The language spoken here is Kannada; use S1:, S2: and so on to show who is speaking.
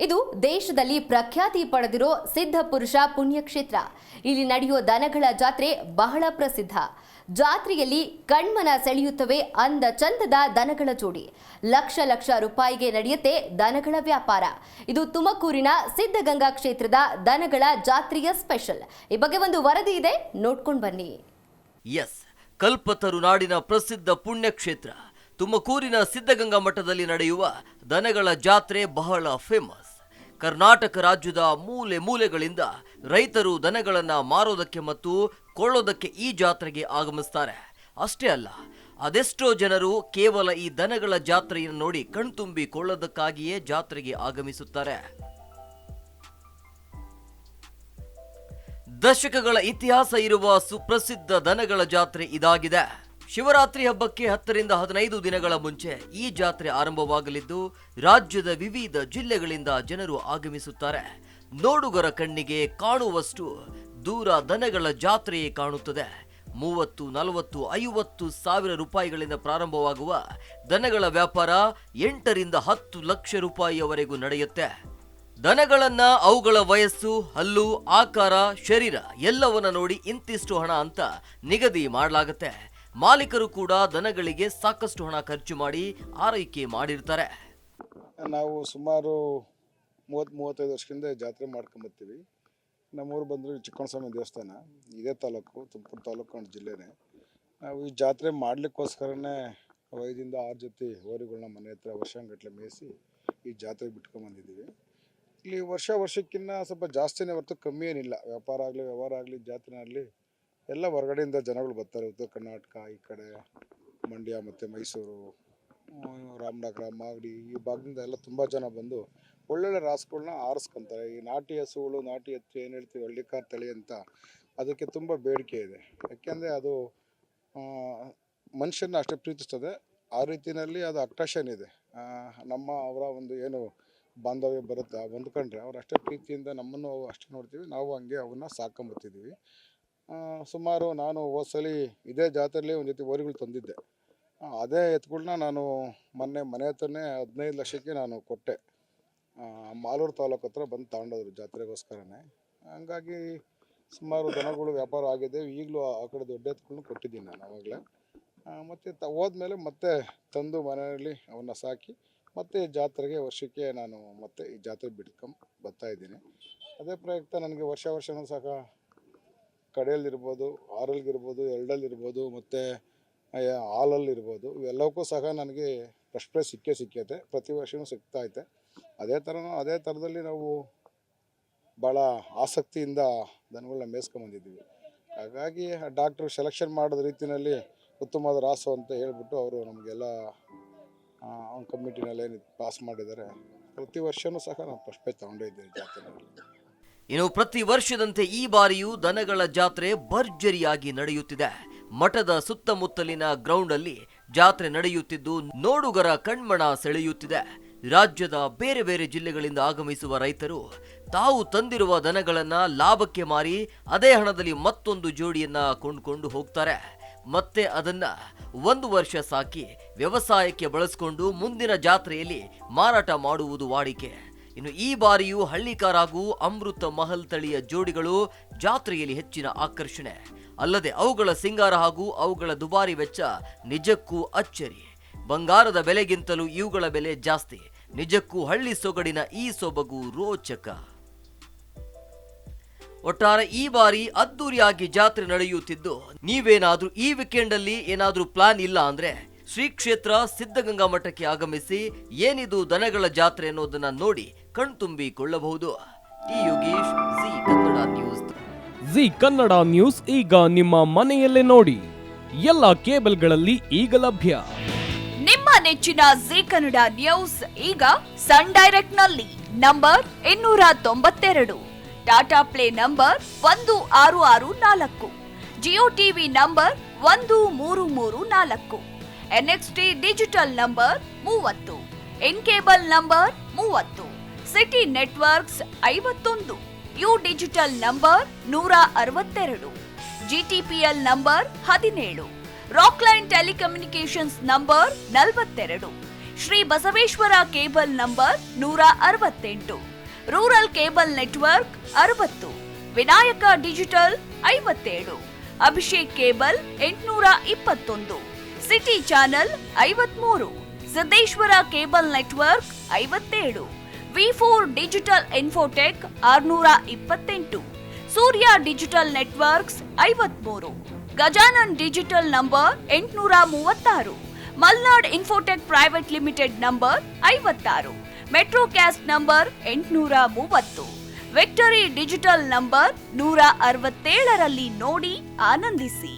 S1: ಇದು ದೇಶದಲ್ಲಿ ಪ್ರಖ್ಯಾತಿ ಪಡೆದಿರೋ ಸಿದ್ಧಪುರುಷ ಪುಣ್ಯಕ್ಷೇತ್ರ. ಇಲ್ಲಿ ನಡೆಯುವ ದನಗಳ ಜಾತ್ರೆ ಬಹಳ ಪ್ರಸಿದ್ಧ. ಜಾತ್ರೆಯಲ್ಲಿ ಕಣ್ಮನ ಸೆಳೆಯುತ್ತವೆ ಅಂದ ಚಂದದ ದನಗಳ ಜೋಡಿ. ಲಕ್ಷ ಲಕ್ಷ ರೂಪಾಯಿಗೆ ನಡೆಯುತ್ತೆ ದನಗಳ ವ್ಯಾಪಾರ. ಇದು ತುಮಕೂರಿನ ಸಿದ್ಧಗಂಗಾ ಕ್ಷೇತ್ರದ ದನಗಳ ಜಾತ್ರೆಯ ಸ್ಪೆಷಲ್. ಈ ಬಗ್ಗೆ ಒಂದು ವರದಿ ಇದೆ, ನೋಡ್ಕೊಂಡು ಬನ್ನಿ.
S2: ಎಸ್, ಕಲ್ಪತರು ನಾಡಿನ ಪ್ರಸಿದ್ಧ ಪುಣ್ಯಕ್ಷೇತ್ರ ತುಮಕೂರಿನ ಸಿದ್ಧಗಂಗಾ ಮಠದಲ್ಲಿ ನಡೆಯುವ ದನಗಳ ಜಾತ್ರೆ ಬಹಳ ಫೇಮಸ್. ಕರ್ನಾಟಕ ರಾಜ್ಯದ ಮೂಲೆ ಮೂಲೆಗಳಿಂದ ರೈತರು ದನಗಳನ್ನ ಮಾರೋದಕ್ಕೆ ಮತ್ತು ಕೊಳ್ಳೋದಕ್ಕೆ ಈ ಜಾತ್ರೆಗೆ ಆಗಮಿಸ್ತಾರೆ. ಅಷ್ಟೇ ಅಲ್ಲ, ಅದೆಷ್ಟೋ ಜನರು ಕೇವಲ ಈ ದನಗಳ ಜಾತ್ರೆಯನ್ನು ನೋಡಿ ಕಣ್ತುಂಬಿ ಕೊಳ್ಳೋದಕ್ಕಾಗಿಯೇ ಜಾತ್ರೆಗೆ ಆಗಮಿಸುತ್ತಾರೆ. ದಶಕಗಳ ಇತಿಹಾಸ ಇರುವ ಸುಪ್ರಸಿದ್ಧ ದನಗಳ ಜಾತ್ರೆ ಇದಾಗಿದೆ. ಶಿವರಾತ್ರಿ ಹಬ್ಬಕ್ಕೆ 10 ರಿಂದ 15 ದಿನಗಳ ಮುಂಚೆ ಈ ಜಾತ್ರೆ ಆರಂಭವಾಗಲಿದ್ದು ರಾಜ್ಯದ ವಿವಿಧ ಜಿಲ್ಲೆಗಳಿಂದ ಜನರು ಆಗಮಿಸುತ್ತಾರೆ. ನೋಡುಗರ ಕಣ್ಣಿಗೆ ಕಾಣುವಷ್ಟು ದೂರ ದನಗಳ ಜಾತ್ರೆಯೇ ಕಾಣುತ್ತದೆ. 30, 40, 50 ಸಾವಿರ ರೂಪಾಯಿಗಳಿಂದ ಪ್ರಾರಂಭವಾಗುವ ದನಗಳ ವ್ಯಾಪಾರ 8 ರಿಂದ 10 ಲಕ್ಷ ರೂಪಾಯಿಯವರೆಗೂ ನಡೆಯುತ್ತೆ. ದನಗಳನ್ನ ಅವುಗಳ ವಯಸ್ಸು, ಹಲ್ಲು, ಆಕಾರ, ಶರೀರ ಎಲ್ಲವನ್ನ ನೋಡಿ ಇಂತಿಷ್ಟು ಹಣ ಅಂತ ನಿಗದಿ ಮಾಡಲಾಗುತ್ತೆ. ಮಾಲೀಕರು ಕೂಡ ದನಗಳಿಗೆ ಸಾಕಷ್ಟು ಹಣ ಖರ್ಚು ಮಾಡಿ ಆರೈಕೆ ಮಾಡಿರ್ತಾರೆ.
S3: ನಾವು ಸುಮಾರು 30-35 ವರ್ಷದಿಂದ ಜಾತ್ರೆ ಮಾಡ್ಕೊಂಬರ್ತೀವಿ. ನಮ್ಮೂರು ಬಂದರು ಚಿಕ್ಕಣ್ಣಸ್ವಾಮಿ ದೇವಸ್ಥಾನ, ಇದೇ ತಾಲೂಕು, ತುಮಕೂರು ತಾಲೂಕು ಜಿಲ್ಲೆನೇ. ನಾವು ಈ ಜಾತ್ರೆ ಮಾಡಲಿಕ್ಕೋಸ್ಕರನೇ 5 ರಿಂದ 6 ಜೊತೆ ಹೋರಿಗಳನ್ನ ಮನೆ ಹತ್ರ ವರ್ಷಗಟ್ಟಲೆ ಮೇಯಿಸಿ ಈ ಜಾತ್ರೆಗೆ ಬಿಟ್ಕೊಂಬಂದಿದ್ದೀವಿ. ಇಲ್ಲಿ ವರ್ಷಕ್ಕಿಂತ ಸ್ವಲ್ಪ ಜಾಸ್ತಿನೇ ಹೊರತು ಕಮ್ಮಿ ಏನಿಲ್ಲ. ವ್ಯಾಪಾರ ಆಗಲಿ ವ್ಯವಹಾರ ಆಗಲಿ ಜಾತ್ರೆನಲ್ಲಿ ಎಲ್ಲ ಹೊರಗಡೆಯಿಂದ ಜನಗಳು ಬರ್ತಾರೆ. ಉತ್ತರ ಕರ್ನಾಟಕ, ಈ ಕಡೆ ಮಂಡ್ಯ ಮತ್ತು ಮೈಸೂರು, ರಾಮನಗರ, ಮಾಗಡಿ ಈ ಭಾಗದಿಂದ ಎಲ್ಲ ತುಂಬ ಜನ ಬಂದು ಒಳ್ಳೊಳ್ಳೆ ರಾಸುಗಳನ್ನ ಆರಿಸ್ಕೊತಾರೆ. ಈ ನಾಟಿ ಹಸುಗಳು, ನಾಟಿ ಎತ್ತು ಏನು ಹೇಳ್ತೀವಿ ಹಳ್ಳಿಕಾರ್ ತಳಿ ಅಂತ, ಅದಕ್ಕೆ ತುಂಬ ಬೇಡಿಕೆ ಇದೆ. ಯಾಕೆಂದರೆ ಅದು ಮನುಷ್ಯನ ಅಷ್ಟೇ ಪ್ರೀತಿಸ್ತದೆ. ಆ ರೀತಿಯಲ್ಲಿ ಅದು ಅಟ್ರಾಕ್ಷನ್ ಇದೆ. ಅವರ ಒಂದು ಏನು ಬಾಂಧವ್ಯ ಬರುತ್ತೆ ಹೊಂದ್ಕೊಂಡ್ರೆ ಅವ್ರು ಅಷ್ಟೇ ಪ್ರೀತಿಯಿಂದ ನಮ್ಮನ್ನು ಅಷ್ಟೇ ನೋಡ್ತೀವಿ. ನಾವು ಹಂಗೆ ಅವನ್ನ ಸಾಕೊಂಬರ್ತಿದ್ದೀವಿ. ಸುಮಾರು ನಾನು ಹೋದ್ಸಲಿ ಇದೇ ಜಾತ್ರೆಯಲ್ಲಿ ಒಂದು ಜೊತೆ ಹೋರಿಗಳು ತಂದಿದ್ದೆ. ಅದೇ ಎತ್ತುಗಳನ್ನ ನಾನು ಮನೆ ಹತ್ರನೇ 15 ಲಕ್ಷಕ್ಕೆ ನಾನು ಕೊಟ್ಟೆ. ಮಾಲೂರು ತಾಲೂಕು ಹತ್ರ ಬಂದು ತಗೊಂಡೋದ್ರು ಜಾತ್ರೆಗೋಸ್ಕರನೇ. ಹಂಗಾಗಿ ಸುಮಾರು ದನಗಳು ವ್ಯಾಪಾರ ಆಗಿದೆ. ಈಗಲೂ ಆ ಕಡೆ ದೊಡ್ಡ ಎತ್ತುಗಳನ್ನ ಕೊಟ್ಟಿದ್ದೀನಿ ನಾನು ಆವಾಗಲೇ. ಮತ್ತು ಹೋದ್ಮೇಲೆ ಮತ್ತೆ ತಂದು ಮನೆಯಲ್ಲಿ ಅವನ್ನ ಸಾಕಿ ಮತ್ತು ಜಾತ್ರೆಗೆ ವರ್ಷಕ್ಕೆ ನಾನು ಮತ್ತೆ ಈ ಜಾತ್ರೆ ಬಿಟ್ಕೊಂಡು ಬರ್ತಾಯಿದ್ದೀನಿ. ಅದೇ ಪ್ರಯುಕ್ತ ನನಗೆ ವರ್ಷವೂ ಸಹ ಕಡೆಯಲ್ಲಿರ್ಬೋದು, ಆರಲ್ಲಿರ್ಬೋದು, ಎರಡಲ್ಲಿರ್ಬೋದು, ಮತ್ತು ಹಾಲಲ್ಲಿರ್ಬೋದು, ಇವೆಲ್ಲವಕ್ಕೂ ಸಹ ನನಗೆ ಫಸ್ಟ್ ಪ್ರೈಸ್ ಸಿಕ್ಕೈತೆ. ಪ್ರತಿ ವರ್ಷವೂ ಸಿಗ್ತಾಯಿದೆ. ಅದೇ ಥರದಲ್ಲಿ ನಾವು ಭಾಳ ಆಸಕ್ತಿಯಿಂದ ದನಗಳನ್ನ ಮೇಯಿಸ್ಕೊಂಬಂದಿದ್ದೀವಿ. ಹಾಗಾಗಿ ಡಾಕ್ಟ್ರು ಸೆಲೆಕ್ಷನ್ ಮಾಡೋದ ರೀತಿಯಲ್ಲಿ ಉತ್ತಮವಾದ ರಾಸು ಅಂತ ಹೇಳ್ಬಿಟ್ಟು ಅವರು ನಮಗೆಲ್ಲ ಕಮಿಟಿನಲ್ಲಿ ಏನು ಪಾಸ್ ಮಾಡಿದ್ದಾರೆ. ಪ್ರತಿ ವರ್ಷವೂ ಸಹ ನಾನು ಫಸ್ಟ್ ಪ್ರೈಸ್ ತಗೊಂಡೇ ಇದ್ದೇನೆ ಜಾತ್ರೆಯಲ್ಲಿ.
S2: ಇನ್ನು ಪ್ರತಿ ವರ್ಷದಂತೆ ಈ ಬಾರಿಯೂ ದನಗಳ ಜಾತ್ರೆ ಭರ್ಜರಿಯಾಗಿ ನಡೆಯುತ್ತಿದೆ. ಮಠದ ಸುತ್ತಮುತ್ತಲಿನ ಗ್ರೌಂಡ್ ಅಲ್ಲಿ ಜಾತ್ರೆ ನಡೆಯುತ್ತಿದ್ದು ನೋಡುಗರ ಕಣ್ಮನ ಸೆಳೆಯುತ್ತಿದೆ. ರಾಜ್ಯದ ಬೇರೆ ಬೇರೆ ಜಿಲ್ಲೆಗಳಿಂದ ಆಗಮಿಸುವ ರೈತರು ತಾವು ತಂದಿರುವ ದನಗಳನ್ನ ಲಾಭಕ್ಕೆ ಮಾರಿ ಅದೇ ಹಣದಲ್ಲಿ ಮತ್ತೊಂದು ಜೋಡಿಯನ್ನ ಕೊಂಡುಕೊಂಡು ಹೋಗ್ತಾರೆ. ಮತ್ತೆ ಅದನ್ನ 1 ವರ್ಷ ಸಾಕಿ ವ್ಯವಸಾಯಕ್ಕೆ ಬಳಸಿಕೊಂಡು ಮುಂದಿನ ಜಾತ್ರೆಯಲ್ಲಿ ಮಾರಾಟ ಮಾಡುವುದು ವಾಡಿಕೆ. ಇನ್ನು ಈ ಬಾರಿಯೂ ಹಳ್ಳಿಕಾರ್ ಹಾಗೂ ಅಮೃತ ಮಹಲ್ ತಳಿಯ ಜೋಡಿಗಳು ಜಾತ್ರೆಯಲ್ಲಿ ಹೆಚ್ಚಿನ ಆಕರ್ಷಣೆ. ಅಲ್ಲದೆ ಅವುಗಳ ಸಿಂಗಾರ ಹಾಗೂ ಅವುಗಳ ದುಬಾರಿ ವೆಚ್ಚ ನಿಜಕ್ಕೂ ಅಚ್ಚರಿ. ಬಂಗಾರದ ಬೆಲೆಗಿಂತಲೂ ಇವುಗಳ ಬೆಲೆ ಜಾಸ್ತಿ. ನಿಜಕ್ಕೂ ಹಳ್ಳಿ ಸೊಗಡಿನ ಈ ಸೊಬಗು ರೋಚಕ. ಒಟ್ಟಾರೆ ಈ ಬಾರಿ ಅದ್ದೂರಿಯಾಗಿ ಜಾತ್ರೆ ನಡೆಯುತ್ತಿದ್ದು ನೀವೇನಾದ್ರೂ ಈ ವೀಕೆಂಡ್ ಅಲ್ಲಿ ಏನಾದ್ರೂ ಪ್ಲಾನ್ ಇಲ್ಲ ಅಂದ್ರೆ ಶ್ರೀ ಕ್ಷೇತ್ರ ಸಿದ್ಧಗಂಗಾ ಮಠಕ್ಕೆ ಆಗಮಿಸಿ ಏನಿದು ದನಗಳ ಜಾತ್ರೆ ಅನ್ನೋದನ್ನ ನೋಡಿ ಕಣ್ತುಂಬಿಕೊಳ್ಳಬಹುದು. T Yogesh, Zee Kannada news.
S4: Zee Kannada news ಈಗ ನಿಮ್ಮ ಮನೆಯಲ್ಲೇ ನೋಡಿ. ಎಲ್ಲ ಕೇಬಲ್ಗಳಲ್ಲಿ ಈಗ ಲಭ್ಯ.
S5: ನಿಮ್ಮ ನೆಚ್ಚಿನ ಜಿ ಕನ್ನಡ ನ್ಯೂಸ್ ಈಗ ಸನ್ ಡೈರೆಕ್ಟ್ ನಲ್ಲಿ number 292, Tata play number 1664, Jio TV number 1334, NXT digital number 30, in cable number 30, city networks 51, U digital number 162, GTPL number 17, Rockline telecommunications number 42, Shri Basaveshwara cable number 168, rural cable network 60, Vinayaka digital 57, Abhishek cable 821, city channel 53, Siddeshwara cable network 57, V4 digital Infotech 628, Surya digital networks 53, Gajanan digital number 836, Malnad infotech private limited number 56, Metrocast number 830, victory digital number 167ರಲ್ಲಿ ನೋಡಿ ಆನಂದಿಸಿ.